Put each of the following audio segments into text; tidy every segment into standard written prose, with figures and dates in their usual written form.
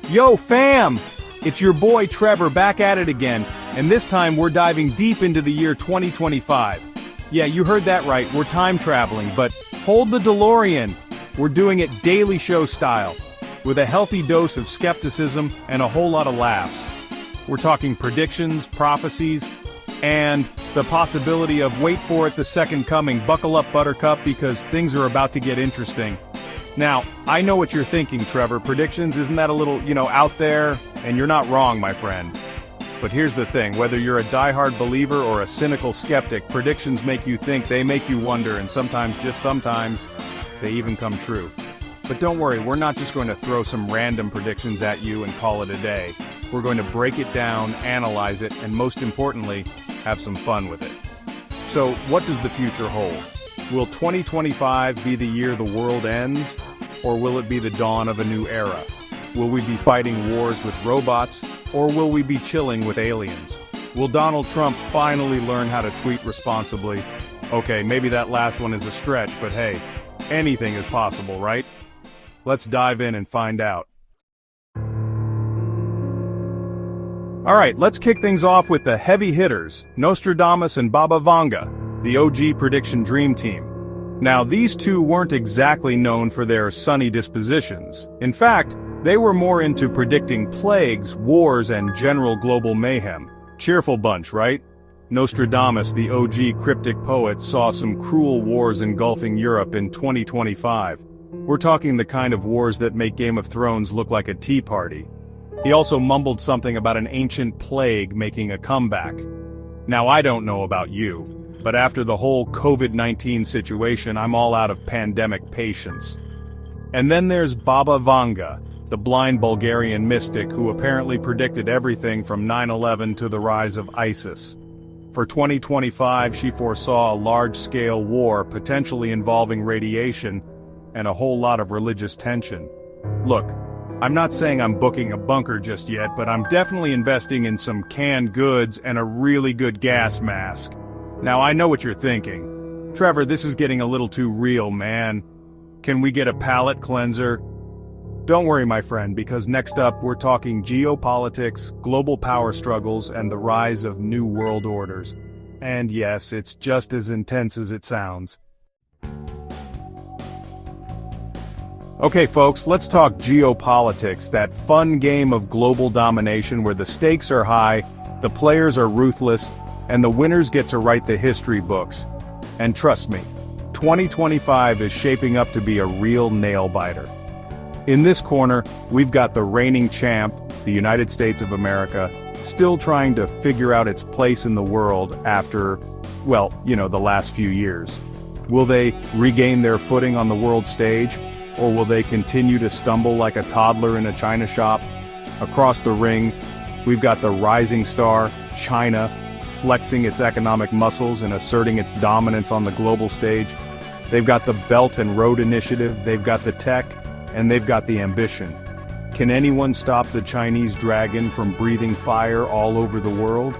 Yo, fam! It's your boy Trevor back at it again, and this time we're diving deep into the year 2025. Yeah, you heard that right, we're time traveling, but hold the DeLorean. We're doing it Daily Show style, with a healthy dose of skepticism and a whole lot of laughs. We're talking predictions, prophecies, and the possibility of wait for it, the second coming. Buckle up, Buttercup, because things are about to get interesting. Now, I know what you're thinking, Trevor. Predictions, isn't that a little, out there? And you're not wrong, my friend. But here's the thing, whether you're a diehard believer or a cynical skeptic, predictions make you think, they make you wonder, and sometimes, just sometimes, they even come true. But don't worry, we're not just going to throw some random predictions at you and call it a day. We're going to break it down, analyze it, and most importantly, have some fun with it. So, what does the future hold? Will 2025 be the year the world ends, or will it be the dawn of a new era? Will we be fighting wars with robots, or will we be chilling with aliens? Will Donald Trump finally learn how to tweet responsibly? Okay, maybe that last one is a stretch, but hey, anything is possible, right? Let's dive in and find out. Alright, let's kick things off with the heavy hitters, Nostradamus and Baba Vanga, the OG prediction dream team. Now, these two weren't exactly known for their sunny dispositions. In fact, they were more into predicting plagues, wars, and general global mayhem. Cheerful bunch, right? Nostradamus, the OG cryptic poet, saw some cruel wars engulfing Europe in 2025. We're talking the kind of wars that make Game of Thrones look like a tea party. He also mumbled something about an ancient plague making a comeback. Now, I don't know about you, but after the whole COVID-19 situation, I'm all out of pandemic patience. And then there's Baba Vanga, the blind Bulgarian mystic who apparently predicted everything from 9/11 to the rise of ISIS. For 2025, she foresaw a large-scale war potentially involving radiation and a whole lot of religious tension. Look, I'm not saying I'm booking a bunker just yet, but I'm definitely investing in some canned goods and a really good gas mask. Now, I know what you're thinking. Trevor, this is getting a little too real, man. Can we get a palate cleanser? Don't worry, my friend, because next up we're talking geopolitics, global power struggles, and the rise of new world orders. And yes, it's just as intense as it sounds. Okay, folks, let's talk geopolitics, that fun game of global domination where the stakes are high, the players are ruthless, and the winners get to write the history books. And trust me, 2025 is shaping up to be a real nail-biter. In this corner, we've got the reigning champ, the United States of America, still trying to figure out its place in the world after, the last few years. Will they regain their footing on the world stage, or will they continue to stumble like a toddler in a china shop? Across the ring, we've got the rising star, China, flexing its economic muscles and asserting its dominance on the global stage. They've got the Belt and Road Initiative, they've got the tech, and they've got the ambition. Can anyone stop the Chinese dragon from breathing fire all over the world?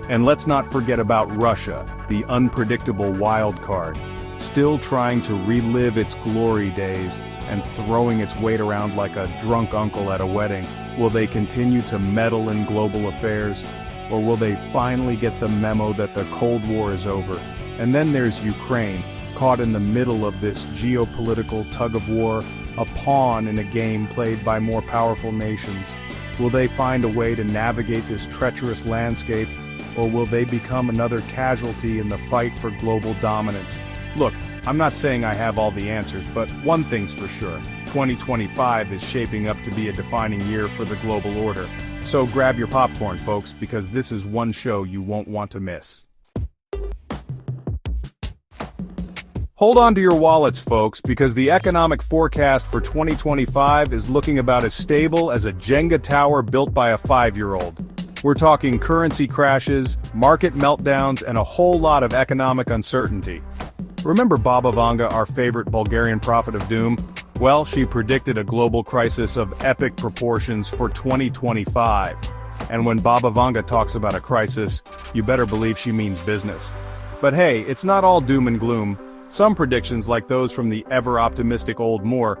And let's not forget about Russia, the unpredictable wild card, still trying to relive its glory days and throwing its weight around like a drunk uncle at a wedding. Will they continue to meddle in global affairs? Or will they finally get the memo that the Cold War is over? And then there's Ukraine, caught in the middle of this geopolitical tug-of-war, a pawn in a game played by more powerful nations. Will they find a way to navigate this treacherous landscape, or will they become another casualty in the fight for global dominance? Look, I'm not saying I have all the answers, but one thing's for sure. 2025 is shaping up to be a defining year for the global order. So grab your popcorn, folks, because this is one show you won't want to miss. Hold on to your wallets, folks, because the economic forecast for 2025 is looking about as stable as a Jenga tower built by a 5-year-old. We're talking currency crashes, market meltdowns, and a whole lot of economic uncertainty. Remember Baba Vanga, our favorite Bulgarian prophet of doom? Well, she predicted a global crisis of epic proportions for 2025. And when Baba Vanga talks about a crisis, you better believe she means business. But hey, it's not all doom and gloom. Some predictions, like those from the ever-optimistic Old Moore,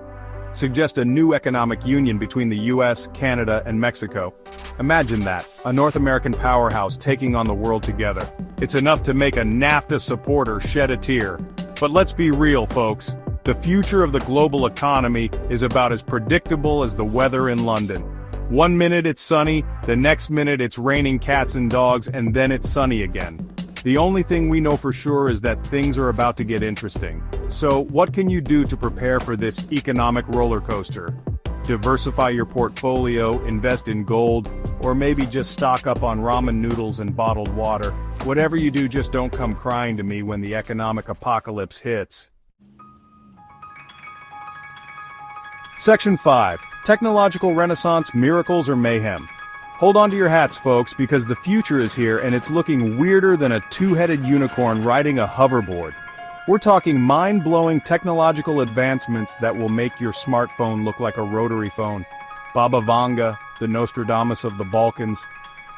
suggest a new economic union between the US, Canada, and Mexico. Imagine that, a North American powerhouse taking on the world together. It's enough to make a NAFTA supporter shed a tear. But let's be real, folks. The future of the global economy is about as predictable as the weather in London. One minute it's sunny, the next minute it's raining cats and dogs, and then it's sunny again. The only thing we know for sure is that things are about to get interesting. So, what can you do to prepare for this economic roller coaster? Diversify your portfolio, invest in gold, or maybe just stock up on ramen noodles and bottled water. Whatever you do, just don't come crying to me when the economic apocalypse hits. Section 5. Technological Renaissance, Miracles or Mayhem? Hold on to your hats, folks, because the future is here and it's looking weirder than a two-headed unicorn riding a hoverboard. We're talking mind-blowing technological advancements that will make your smartphone look like a rotary phone. Baba Vanga, the Nostradamus of the Balkans,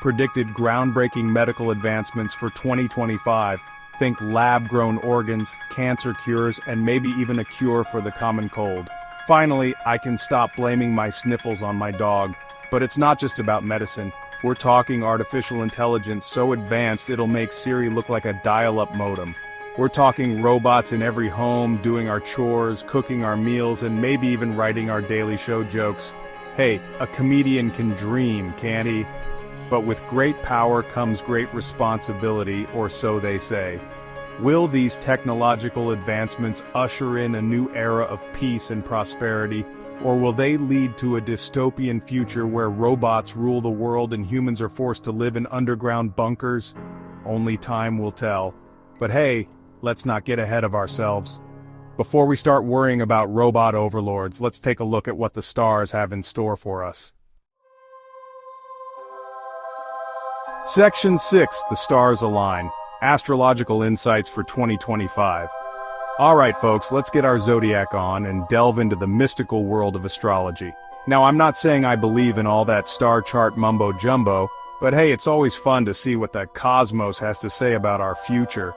predicted groundbreaking medical advancements for 2025. Think lab-grown organs, cancer cures, and maybe even a cure for the common cold. Finally, I can stop blaming my sniffles on my dog. But it's not just about medicine. We're talking artificial intelligence so advanced it'll make Siri look like a dial-up modem. We're talking robots in every home, doing our chores, cooking our meals, and maybe even writing our Daily Show jokes. Hey, a comedian can dream, can't he? But with great power comes great responsibility, or so they say. Will these technological advancements usher in a new era of peace and prosperity? Or will they lead to a dystopian future where robots rule the world and humans are forced to live in underground bunkers? Only time will tell. But hey, let's not get ahead of ourselves. Before we start worrying about robot overlords, let's take a look at what the stars have in store for us. Section 6, The Stars Align. Astrological Insights for 2025. Alright folks, let's get our zodiac on and delve into the mystical world of astrology. Now I'm not saying I believe in all that star chart mumbo-jumbo, but hey, it's always fun to see what the cosmos has to say about our future.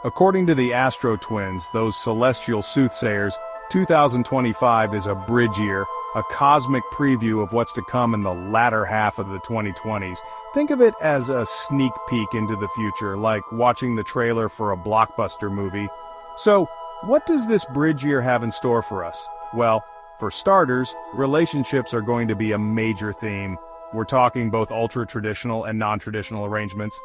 According to the Astro Twins, those celestial soothsayers, 2025 is a bridge year, a cosmic preview of what's to come in the latter half of the 2020s. Think of it as a sneak peek into the future, like watching the trailer for a blockbuster movie. So, what does this bridge year have in store for us? Well, for starters, relationships are going to be a major theme. We're talking both ultra-traditional and non-traditional arrangements.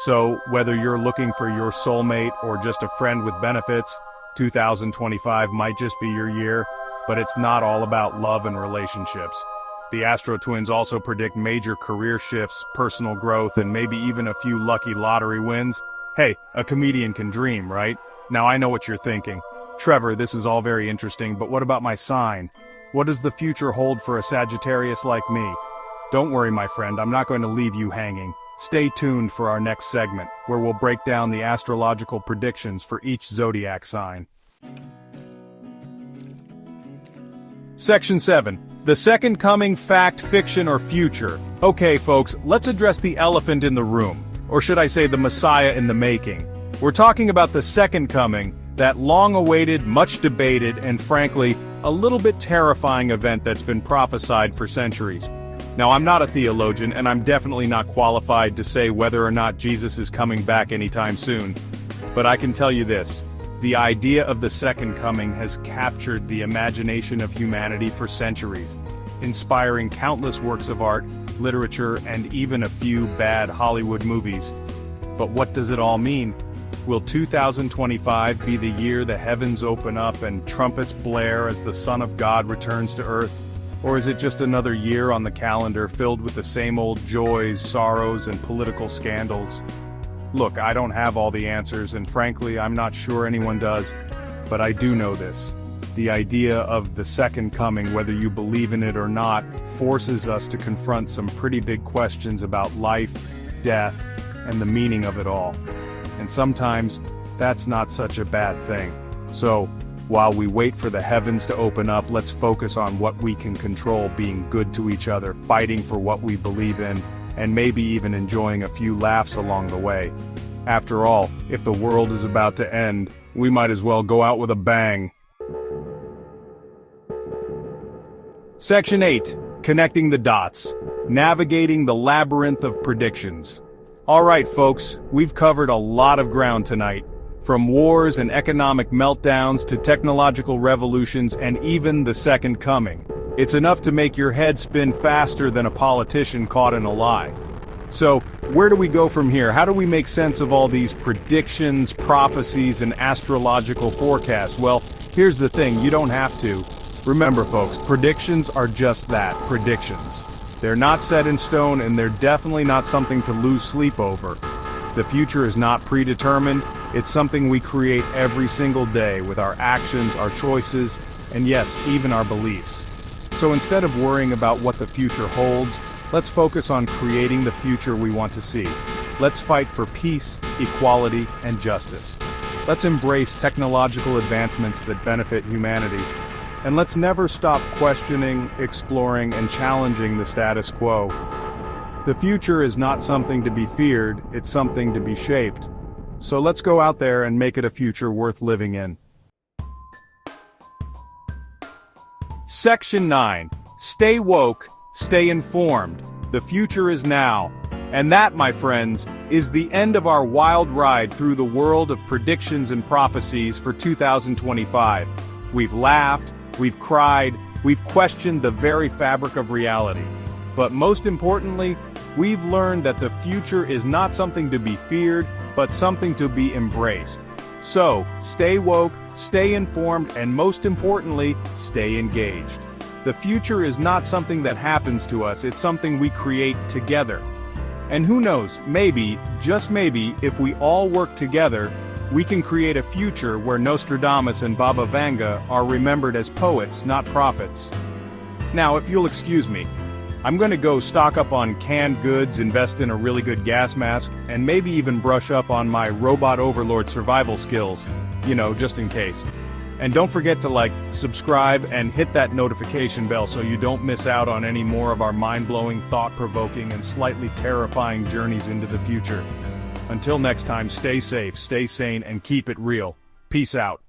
So, whether you're looking for your soulmate or just a friend with benefits, 2025 might just be your year, but it's not all about love and relationships. The Astro Twins also predict major career shifts, personal growth, and maybe even a few lucky lottery wins. Hey, a comedian can dream, right? Now I know what you're thinking. Trevor, this is all very interesting, but what about my sign? What does the future hold for a Sagittarius like me? Don't worry, my friend, I'm not going to leave you hanging. Stay tuned for our next segment, where we'll break down the astrological predictions for each zodiac sign. Section 7. The Second Coming, Fact, Fiction, or Future. Okay, folks, let's address the elephant in the room. Or should I say the Messiah in the making. We're talking about the Second Coming, that long-awaited, much-debated, and frankly, a little bit terrifying event that's been prophesied for centuries. Now, I'm not a theologian, and I'm definitely not qualified to say whether or not Jesus is coming back anytime soon. But I can tell you this. The idea of the Second Coming has captured the imagination of humanity for centuries, inspiring countless works of art, literature, and even a few bad Hollywood movies. But what does it all mean? Will 2025 be the year the heavens open up and trumpets blare as the Son of God returns to earth? Or is it just another year on the calendar filled with the same old joys, sorrows, and political scandals? Look, I don't have all the answers, and frankly, I'm not sure anyone does. But I do know this. The idea of the Second Coming, whether you believe in it or not, forces us to confront some pretty big questions about life, death, and the meaning of it all. And sometimes, that's not such a bad thing. So, while we wait for the heavens to open up, let's focus on what we can control, being good to each other, fighting for what we believe in, and maybe even enjoying a few laughs along the way. After all, if the world is about to end, we might as well go out with a bang. Section 8. Connecting the dots. Navigating the labyrinth of predictions. Alright folks, we've covered a lot of ground tonight. From wars and economic meltdowns to technological revolutions and even the second coming. It's enough to make your head spin faster than a politician caught in a lie. So, where do we go from here? How do we make sense of all these predictions, prophecies, and astrological forecasts? Well, here's the thing, you don't have to. Remember folks, predictions are just that, predictions. They're not set in stone and they're definitely not something to lose sleep over. The future is not predetermined, it's something we create every single day with our actions, our choices, and yes, even our beliefs. So instead of worrying about what the future holds, let's focus on creating the future we want to see. Let's fight for peace, equality, and justice. Let's embrace technological advancements that benefit humanity. And let's never stop questioning, exploring, and challenging the status quo. The future is not something to be feared, it's something to be shaped. So let's go out there and make it a future worth living in. Section 9. Stay woke, stay informed. The future is now. And that, my friends, is the end of our wild ride through the world of predictions and prophecies for 2025. We've laughed, we've cried, we've questioned the very fabric of reality. But most importantly, we've learned that the future is not something to be feared, but something to be embraced. So, stay woke, stay informed, and most importantly, stay engaged. The future is not something that happens to us, it's something we create together. And who knows, maybe, just maybe, if we all work together, we can create a future where Nostradamus and Baba Vanga are remembered as poets, not prophets. Now, if you'll excuse me, I'm gonna go stock up on canned goods, invest in a really good gas mask, and maybe even brush up on my robot overlord survival skills, just in case. And don't forget to subscribe, and hit that notification bell so you don't miss out on any more of our mind-blowing, thought-provoking, and slightly terrifying journeys into the future. Until next time, stay safe, stay sane, and keep it real. Peace out.